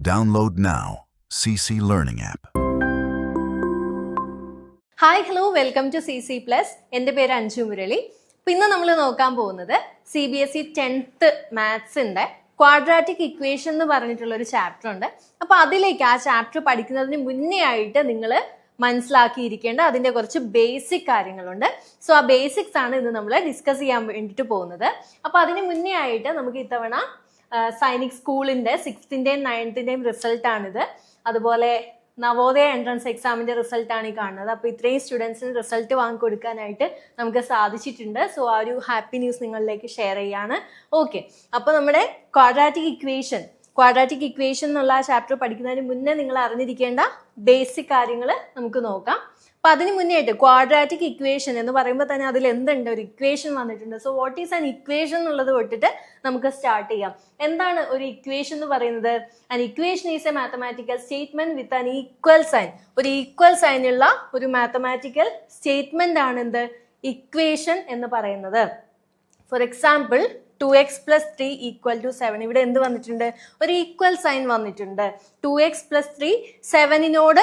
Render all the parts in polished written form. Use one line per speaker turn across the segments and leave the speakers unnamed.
Download now. CC Learning app.
Hi hello welcome to CC Plus. എൻ്റെ പേര് അഞ്ജു മുരളി. ഇന്ന് നമ്മൾ നോക്കാൻ പോകുന്നത് CBSE 10th മാത്സിന്റെ ക്വാഡ്രാറ്റിക് ഇക്വേഷൻ എന്ന് പറഞ്ഞിട്ടുള്ള ഒരു ചാപ്റ്റർ ഉണ്ട്. അപ്പൊ അതിലേക്ക് ആ ചാപ്റ്റർ പഠിക്കുന്നതിന് മുന്നേ ആയിട്ട് നിങ്ങൾ മനസ്സിലാക്കിയിരിക്കേണ്ട അതിന്റെ കുറച്ച് ബേസിക് കാര്യങ്ങളുണ്ട്. സോ ആ ബേസിക്സ് ആണ് ഇന്ന് നമ്മൾ ഡിസ്കസ് ചെയ്യാൻ വേണ്ടിയിട്ട് പോകുന്നത്. അപ്പൊ അതിന് മുന്നേ ആയിട്ട് നമുക്ക് ഇത്തവണ സൈനിക് സ്കൂളിന്റെ 6th-ന്റെയും 9th-ന്റെയും റിസൾട്ട് ആണിത്. അതുപോലെ നവോദയ എൻട്രൻസ് എക്സാമിന്റെ റിസൾട്ട് ആണ് ഈ കാണുന്നത്. അപ്പൊ ഇത്രയും സ്റ്റുഡൻസിന് റിസൾട്ട് വാങ്ങിക്കൊടുക്കാനായിട്ട് നമുക്ക് സാധിച്ചിട്ടുണ്ട്. സോ ആ ഒരു ഹാപ്പി ന്യൂസ് നിങ്ങളിലേക്ക് ഷെയർ ചെയ്യാണ്. ഓക്കെ, അപ്പൊ നമ്മുടെ ക്വാഡ്രാറ്റിക് ഇക്വേഷൻ എന്നുള്ള ചാപ്റ്റർ പഠിക്കുന്നതിന് മുന്നേ നിങ്ങൾ അറിഞ്ഞിരിക്കേണ്ട ബേസിക് കാര്യങ്ങൾ നമുക്ക് നോക്കാം. അപ്പൊ അതിന് മുന്നേ ആയിട്ട് ക്വാഡ്രാറ്റിക് ഇക്വേഷൻ എന്ന് പറയുമ്പോൾ തന്നെ അതിൽ എന്തുണ്ട്, ഒരു ഇക്വേഷൻ വന്നിട്ടുണ്ട്. So what is an equation എന്നുള്ളത് തൊട്ടിട്ട് നമുക്ക് സ്റ്റാർട്ട് ചെയ്യാം. എന്താണ് ഒരു ഇക്വേഷൻ എന്ന് പറയുന്നത്? An equation is a mathematical statement with an equal sign. ഒരു ഈക്വൽ സൈൻ ഉള്ള ഒരു മാത്തമാറ്റിക്കൽ സ്റ്റേറ്റ്മെന്റ് ആണ് എന്ത്, ഇക്വേഷൻ എന്ന് പറയുന്നത്. For example 2x plus 3 equal to 7. ഇവിടെ എന്ത് വന്നിട്ടുണ്ട്, ഒരു ഈക്വൽ സൈൻ വന്നിട്ടുണ്ട്. 2x plus 3 7-നോട്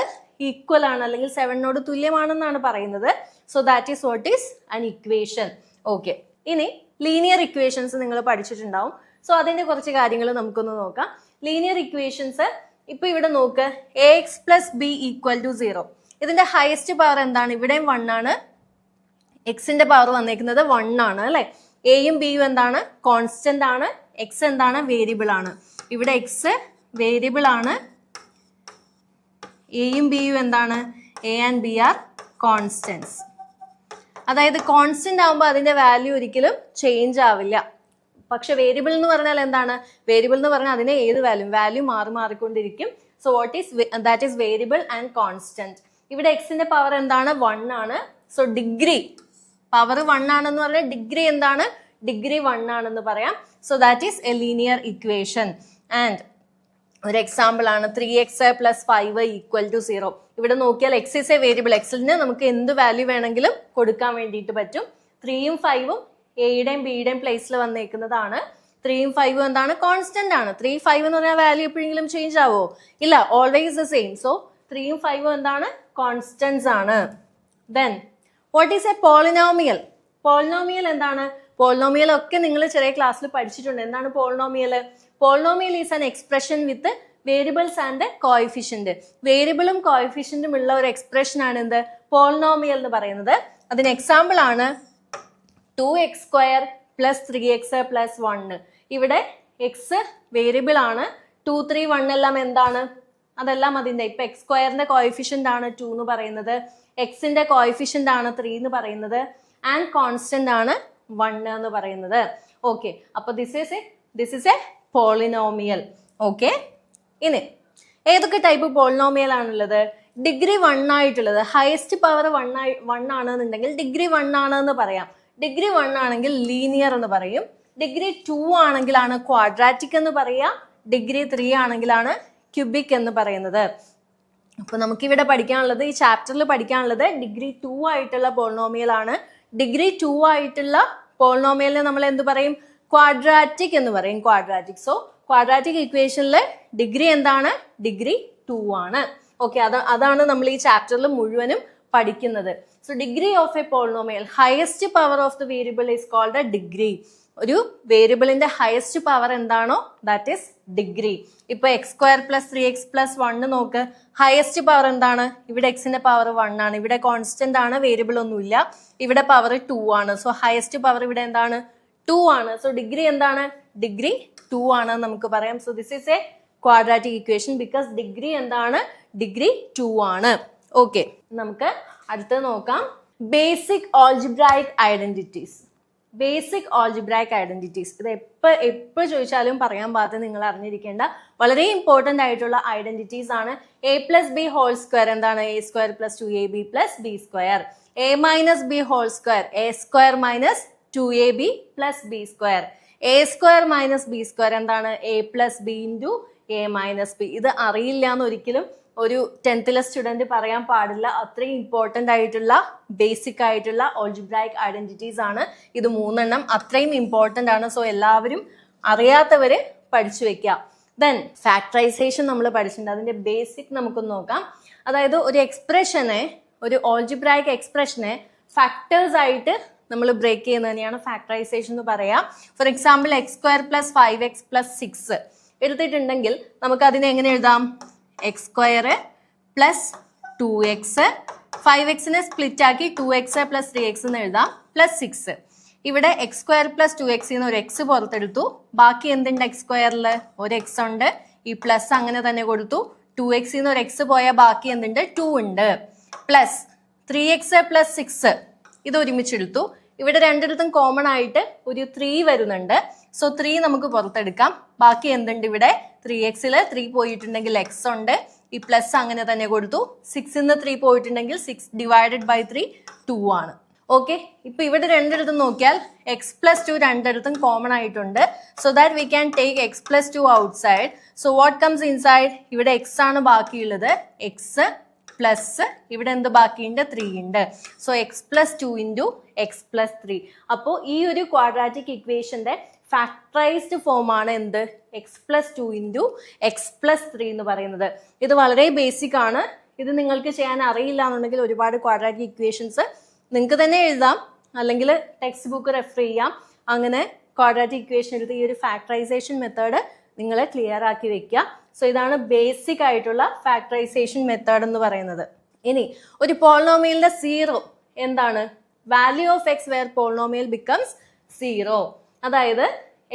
ഈക്വൽ ആണ്, അല്ലെങ്കിൽ 7-നോട് തുല്യമാണെന്നാണ് പറയുന്നത്. So that is what is an equation. Okay, ഇനി ലീനിയർ ഇക്വേഷൻസ് നിങ്ങൾ പഠിച്ചിട്ടുണ്ടാവും. സോ അതിന്റെ കുറച്ച് കാര്യങ്ങൾ നമുക്കൊന്ന് നോക്കാം. ലീനിയർ ഇക്വേഷൻസ് ഇപ്പൊ ഇവിടെ നോക്ക്, ax plus b equal to 0. ഇതിന്റെ ഹയസ്റ്റ് പവർ എന്താണ്? ഇവിടെയും 1 ആണ്. എക്സിന്റെ പവർ വന്നേക്കുന്നത് 1 ആണ് അല്ലെ. എയും ബിയും എന്താണ്? കോൺസ്റ്റന്റ് ആണ്. എക്സ് എന്താണ്? വേരിയബിൾ ആണ്. ഇവിടെ എക്സ് വേരിയബിൾ ആണ്. എയും ബിയും എന്താണ്? A and b are constants. അതായത് കോൺസ്റ്റന്റ് ആകുമ്പോൾ അതിന്റെ വാല്യൂ ഒരിക്കലും ചേഞ്ച് ആവില്ല. പക്ഷെ വേരിയബിൾ എന്ന് പറഞ്ഞാൽ എന്താണ്? വേരിയബിൾ എന്ന് പറഞ്ഞാൽ അതിന് ഏത് വാല്യൂ മാറിക്കൊണ്ടിരിക്കും. So what is that is variable and constant. ഇവിടെ എക്സിന്റെ പവർ എന്താണ്? 1 ആണ്. സോ ഡിഗ്രി പവർ 1 ആണെന്ന് പറഞ്ഞാൽ ഡിഗ്രി എന്താണ്? ഡിഗ്രി 1 ആണെന്ന് പറയാം. So that is A linear equation. And ഒരു എക്സാമ്പിൾ ആണ് 3x plus 5 equal to 0. ഇവിടെ നോക്കിയാൽ എക്സ് ഇസ് എ വേരിയബിൾ. എക്സിന് നമുക്ക് എന്ത് വാല്യൂ വേണമെങ്കിലും കൊടുക്കാൻ വേണ്ടിയിട്ട് പറ്റും. 3ഉം 5ഉം എയുടെയും ബിയുടെയും പ്ലേസിൽ വന്നേക്കുന്നതാണ്. 3ഉം 5ഉം എന്താണ്? കോൺസ്റ്റന്റ് ആണ്. 3, 5 എന്ന് പറഞ്ഞാൽ വാല്യൂ എപ്പോഴെങ്കിലും ചേഞ്ച് ആവോ? ഇല്ല, ഓൾവേസ് ദ സെയിം. സോ 3ഉം 5ഉം എന്താണ്? കോൺസ്റ്റന്റ്സ് ആണ്. Then what is A polynomial? Polynomial എന്താണ്? പോളിനോമിയൽ ഒക്കെ നിങ്ങൾ ചെറിയ ക്ലാസ്സിൽ പഠിച്ചിട്ടുണ്ട്. എന്താണ് polynomial? Polynomial is an expression with variables and coefficient. വേരിയബിളും കോഎഫിഷ്യന്റും ഉള്ള ഒരു എക്സ്പ്രഷൻ ആണ് എന്ത്, പോളിനോമിയൽ എന്ന് പറയുന്നത്. അതിന് എക്സാമ്പിൾ ആണ് 2x² plus 3x plus 1. ഇവിടെ എക്സ് വേരിയബിൾ ആണ്. 2, 3, 1 എല്ലാം എന്താണ്? അതെല്ലാം അതിന്റെ ഇപ്പൊ x² കോഎഫിഷ്യന്റ് ആണ് 2 എന്ന് പറയുന്നത്. എക്സിന്റെ കോഎഫിഷ്യന്റ് ആണ് 3 എന്ന് പറയുന്നത്. ആൻഡ് കോൺസ്റ്റന്റ് ആണ് 1 എന്ന് പറയുന്നത്. ഓക്കെ, അപ്പൊ this is A polynomial. Okay, ഇനി ഏതൊക്കെ ടൈപ്പ് പോളിനോമിയൽ ആണുള്ളത്? ഡിഗ്രി 1 ആയിട്ടുള്ളത്, ഹയസ്റ്റ് പവർ 1 ആണെന്നുണ്ടെങ്കിൽ ഡിഗ്രി 1 ആണെന്ന് പറയാം. ഡിഗ്രി 1 ആണെങ്കിൽ ലീനിയർ എന്ന് പറയും. ഡിഗ്രി 2 ആണെങ്കിലാണ് ക്വാഡ്രാറ്റിക് എന്ന് പറയാം. ഡിഗ്രി 3 ആണെങ്കിലാണ് ക്യൂബിക് എന്ന് പറയുന്നത്. അപ്പൊ നമുക്കിവിടെ പഠിക്കാനുള്ളത്, ഈ ചാപ്റ്ററിൽ പഠിക്കാനുള്ളത് ഡിഗ്രി 2 ആയിട്ടുള്ള പോളിനോമിയൽ ആണ്. ഡിഗ്രി 2 ആയിട്ടുള്ള പോളിനോമിയലിനെ നമ്മൾ എന്ത് പറയും? ക്വാഡ്രാറ്റിക് എന്ന് പറയും. ക്വാഡ്രാറ്റിക്. സോ ക്വാഡ്രാറ്റിക് ഇക്വേഷനിൽ ഡിഗ്രി എന്താണ്? ഡിഗ്രി 2 ആണ്. ഓക്കെ, അതാണ് നമ്മൾ ഈ ചാപ്റ്ററിൽ മുഴുവനും പഠിക്കുന്നത്. So degree of a polynomial, highest power of the variable is called a degree. ഒരു വേരിയബിളിന്റെ ഹയസ്റ്റ് പവർ എന്താണോ ദാറ്റ് ഈസ് ഡിഗ്രി. ഇപ്പൊ x² plus 3x plus 1 നോക്ക്, ഹയസ്റ്റ് പവർ എന്താണ്? ഇവിടെ എക്സിന്റെ പവർ 1 ആണ്. ഇവിടെ കോൺസ്റ്റന്റ് ആണ്, വേരിയബിൾ ഒന്നുമില്ല. ഇവിടെ പവർ 2 ആണ്. സോ ഹയസ്റ്റ് പവർ ഇവിടെ എന്താണ്? 2 ആണ്. സോ ഡിഗ്രി എന്താണ്? ഡിഗ്രി 2 ആണ് നമുക്ക് പറയാം. So this is A quadratic equation because degree എന്താണ്? ഡിഗ്രി 2 ആണ്. ഓക്കെ, നമുക്ക് അടുത്തത് നോക്കാം. Basic algebraic identities. Basic algebraic identities ഇത് എപ്പോൾ ചോദിച്ചാലും പറയാൻ പാകത്തിന് നിങ്ങൾ അറിഞ്ഞിരിക്കേണ്ട വളരെ ഇമ്പോർട്ടന്റ് ആയിട്ടുള്ള ഐഡന്റിറ്റീസ് ആണ്. a+b² എന്താണ്? a² plus 2ab plus b². a-b² a² minus 2ab plus b². a² - b² എന്താണ്? a+b into a-b. ഇത് അറിയില്ല എന്ന് ഒരിക്കലും ഒരു 10th സ്റ്റുഡന്റ് പറയാൻ പാടില്ല. അത്രയും ഇമ്പോർട്ടന്റ് ആയിട്ടുള്ള ബേസിക് ആയിട്ടുള്ള ഓൾജിബ്രായിക് ഐഡന്റിറ്റീസ് ആണ് ഇത് 3 അത്രയും ഇമ്പോർട്ടന്റ് ആണ്. സോ എല്ലാവരും അറിയാത്തവര് പഠിച്ചു വെക്കുക. ദെൻ ഫാക്ടറൈസേഷൻ നമ്മൾ പഠിച്ചിട്ടുണ്ട്. അതിന്റെ ബേസിക് നമുക്കൊന്ന് നോക്കാം. അതായത് ഒരു എക്സ്പ്രഷനെ, ഒരു ഓൾജിബ്രായിക് എക്സ്പ്രഷനെ ഫാക്ടേഴ്സ് ആയിട്ട് നമ്മൾ ബ്രേക്ക് ചെയ്യുന്നതിനെയാണ് ഫാക്ടറൈസേഷൻ എന്ന് പറയാം. ഫോർ എക്സാമ്പിൾ x² + 5x + 6 എടുത്തിട്ടുണ്ടെങ്കിൽ നമുക്ക് അതിനെ എങ്ങനെ എഴുതാം? x² + 2x, 5xനെ സ്പ്ലിറ്റ് ആക്കി 2x + 3x എന്ന് എഴുതാം, +6. ഇവിടെ x² + 2x എന്ന് ഒരു x പുറത്തെടുത്തു. ബാക്കി എന്തുണ്ട്? x²ൽ ഒരു x ഉണ്ട്, ഈ പ്ലസ് അങ്ങനെ തന്നെ കൊടുത്തു. 2x എന്ന് ഒരു x പോയാൽ ബാക്കി എന്തുണ്ട്? 2 ഉണ്ട്. പ്ലസ് 3x + 6 ഇത് ഒരുമിച്ചെടുത്തു. ഇവിടെ രണ്ടിടത്തും കോമൺ ആയിട്ട് ഒരു 3 വരുന്നുണ്ട്. സോ 3 നമുക്ക് പുറത്തെടുക്കാം. ബാക്കി എന്തുണ്ട്? ഇവിടെ 3xൽ 3 പോയിട്ടുണ്ടെങ്കിൽ x ഉണ്ട്, ഈ പ്ലസ് അങ്ങനെ തന്നെ കൊടുത്തു. 6ന്ന് 3 പോയിട്ടുണ്ടെങ്കിൽ 6 ഡിവൈഡഡ് ബൈ 3 2 ആണ്. ഓക്കെ, ഇപ്പൊ ഇവിടെ രണ്ടിടത്തും നോക്കിയാൽ x + 2 രണ്ടിടത്തും കോമൺ ആയിട്ടുണ്ട്. So that we can take x + 2 outside. So what comes inside? ഇവിടെ x ആണ് ബാക്കിയുള്ളത്, x പ്ലസ് ഇവിടെ എന്ത് ബാക്കിയുണ്ട്? 3 ഉണ്ട്. So x + 2 into x + 3. അപ്പോൾ ഈ ഒരു ക്വാഡ്രാറ്റിക് ഇക്വേഷന്റെ ഫാക്ടറൈസ്ഡ് ഫോം ആണ് എന്ത്? x + 2 ഇൻറ്റു x + 3 എന്ന് പറയുന്നത്. ഇത് വളരെ ബേസിക് ആണ്. ഇത് നിങ്ങൾക്ക് ചെയ്യാൻ അറിയില്ല എന്നുണ്ടെങ്കിൽ ഒരുപാട് ക്വാഡ്രാറ്റിക് ഇക്വേഷൻസ് നിങ്ങൾക്ക് തന്നെ എഴുതാം, അല്ലെങ്കിൽ ടെക്സ്റ്റ് ബുക്ക് റെഫർ ചെയ്യാം. അങ്ങനെ ക്വാഡ്രാറ്റിക് ഇക്വേഷൻ എടുത്ത് ഈ ഒരു ഫാക്ടറൈസേഷൻ മെത്തേഡ് നിങ്ങൾ ക്ലിയർ ആക്കി വെക്കുക. സോ ഇതാണ് ബേസിക് ആയിട്ടുള്ള ഫാക്ടറൈസേഷൻ മെത്തേഡ് എന്ന് പറയുന്നത്. ഇനി ഒരു പോളിനോമിയലിന്റെ 0 എന്താണ്? Value of x where polynomial becomes 0. അതായത്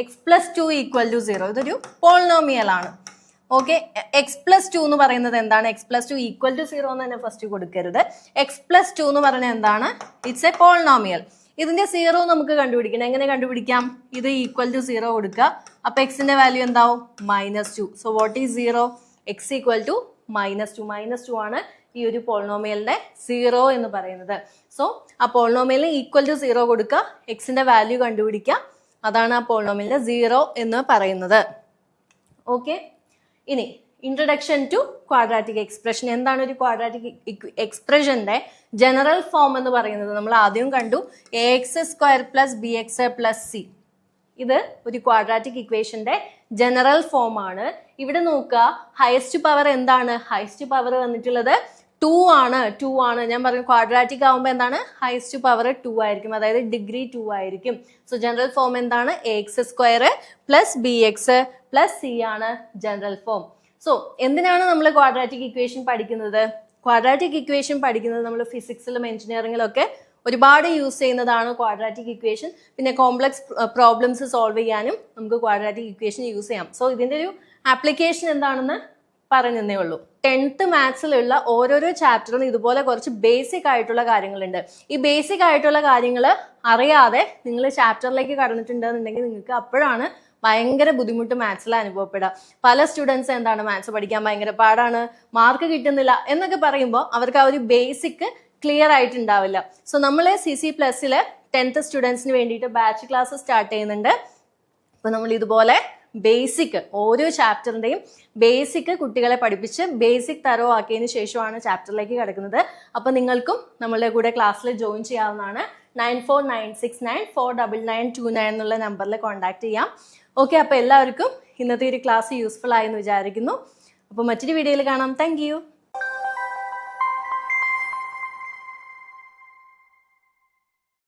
x + 2 = 0. ഇതൊരു പോളിനോമിയൽ ആണ്. ഓക്കെ, x + 2 എന്ന് പറയുന്നത് എന്താണ്? x + 2 = 0 എന്ന് തന്നെ ഫസ്റ്റ് കൊടുക്കരുത്. x + 2 എന്ന് പറഞ്ഞാൽ എന്താണ്? It's A polynomial. ഇതിന്റെ 0 നമുക്ക് കണ്ടുപിടിക്കണം. എങ്ങനെ കണ്ടുപിടിക്കാം? ഇത് =0 കൊടുക്കുക. അപ്പൊ എക്സിന്റെ വാല്യൂ എന്താവും? -2. So what is 0? x = -2. -2 ആണ് ഈ ഒരു പോളിനോമിയലിന്റെ 0 എന്ന് പറയുന്നത്. സോ ആ പോളിനോമിയലിന് =0 കൊടുക്കുക, എക്സിന്റെ വാല്യൂ കണ്ടുപിടിക്കുക. അതാണ് ആ പോളിനോമിയലിന്റെ 0 എന്ന് പറയുന്നത്. ഓക്കെ, ഇനി ഇൻട്രൊഡക്ഷൻ ടു ക്വാഡ്രാറ്റിക് എക്സ്പ്രഷൻ. എന്താണ് ഒരു ക്വാഡ്രാറ്റിക് എക്സ്പ്രഷന്റെ ജനറൽ ഫോം എന്ന് പറയുന്നത്? നമ്മൾ ആദ്യം കണ്ടു ax² + bx + c. ഇത് ഒരു ക്വാഡ്രാറ്റിക് ഇക്വേഷന്റെ ജനറൽ ഫോം ആണ്. ഇവിടെ നോക്കുക, ഹയസ്റ്റ് പവർ എന്താണ്? ഹയസ്റ്റ് പവർ വന്നിട്ടുള്ളത് 2 ആണ്. ഞാൻ പറഞ്ഞു ക്വാഡ്രാറ്റിക് ആവുമ്പോൾ എന്താണ്? ഹയസ്റ്റ് പവർ 2 ആയിരിക്കും, അതായത് ഡിഗ്രി 2 ആയിരിക്കും. സോ ജനറൽ ഫോം എന്താണ്? ax² + bx + c ആണ് ജനറൽ ഫോം. സോ എന്തിനാണ് നമ്മൾ ക്വാഡ്രാറ്റിക് ഇക്വേഷൻ പഠിക്കുന്നത്? ക്വാഡ്രാറ്റിക് ഇക്വേഷൻ പഠിക്കുന്നത് നമ്മൾ ഫിസിക്സിലും എഞ്ചിനീയറിംഗിലും ഒക്കെ ഒരുപാട് യൂസ് ചെയ്യുന്നതാണ് ക്വാഡ്രാറ്റിക് ഇക്വേഷൻ. പിന്നെ കോംപ്ലക്സ് പ്രോബ്ലംസ് സോൾവ് ചെയ്യാനും നമുക്ക് ക്വാഡ്രാറ്റിക് ഇക്വേഷൻ യൂസ് ചെയ്യാം. സോ ഇതിന്റെ ഒരു ആപ്ലിക്കേഷൻ എന്താണെന്ന് പറഞ്ഞതേ ഉള്ളൂ. 10th മാത്സിലുള്ള ഓരോരോ ചാപ്റ്ററും ഇതുപോലെ കുറച്ച് ബേസിക് ആയിട്ടുള്ള കാര്യങ്ങളുണ്ട്. ഈ ബേസിക് ആയിട്ടുള്ള കാര്യങ്ങൾ അറിയാതെ നിങ്ങൾ ചാപ്റ്ററിലേക്ക് കടന്നിട്ടുണ്ടെന്നുണ്ടെങ്കിൽ നിങ്ങൾക്ക് അപ്പോഴാണ് ഭയങ്കര ബുദ്ധിമുട്ട് മാത്സിൽ അനുഭവപ്പെടുക. പല സ്റ്റുഡൻസ് എന്താണ് മാത്സ് പഠിക്കാൻ ഭയങ്കര പാടാണ്, മാർക്ക് കിട്ടുന്നില്ല എന്നൊക്കെ പറയുമ്പോൾ അവർക്ക് ആ ഒരു ബേസിക് ക്ലിയർ ആയിട്ടുണ്ടാവില്ല. സോ നമ്മൾ CC+ലെ 10th സ്റ്റുഡൻസിന് വേണ്ടിയിട്ട് ബാച്ച് ക്ലാസ് സ്റ്റാർട്ട് ചെയ്യുന്നുണ്ട്. അപ്പൊ നമ്മൾ ഇതുപോലെ ബേസിക് ഓരോ ചാപ്റ്ററിന്റെയും ബേസിക് കുട്ടികളെ പഠിപ്പിച്ച് ബേസിക് തരോ ആക്കിയതിന് ശേഷമാണ് ചാപ്റ്ററിലേക്ക് കിടക്കുന്നത്. അപ്പൊ നിങ്ങൾക്കും നമ്മളുടെ കൂടെ ക്ലാസ്സിൽ ജോയിൻ ചെയ്യാവുന്നതാണ്. 9496949929 എന്നുള്ള നമ്പറിൽ കോൺടാക്ട് ചെയ്യാം. ഓക്കെ, അപ്പൊ എല്ലാവർക്കും ഇന്നത്തെ ഒരു ക്ലാസ് യൂസ്ഫുൾ ആയെന്ന് വിചാരിക്കുന്നു. അപ്പൊ മറ്റൊരു വീഡിയോയിൽ കാണാം. Thank you.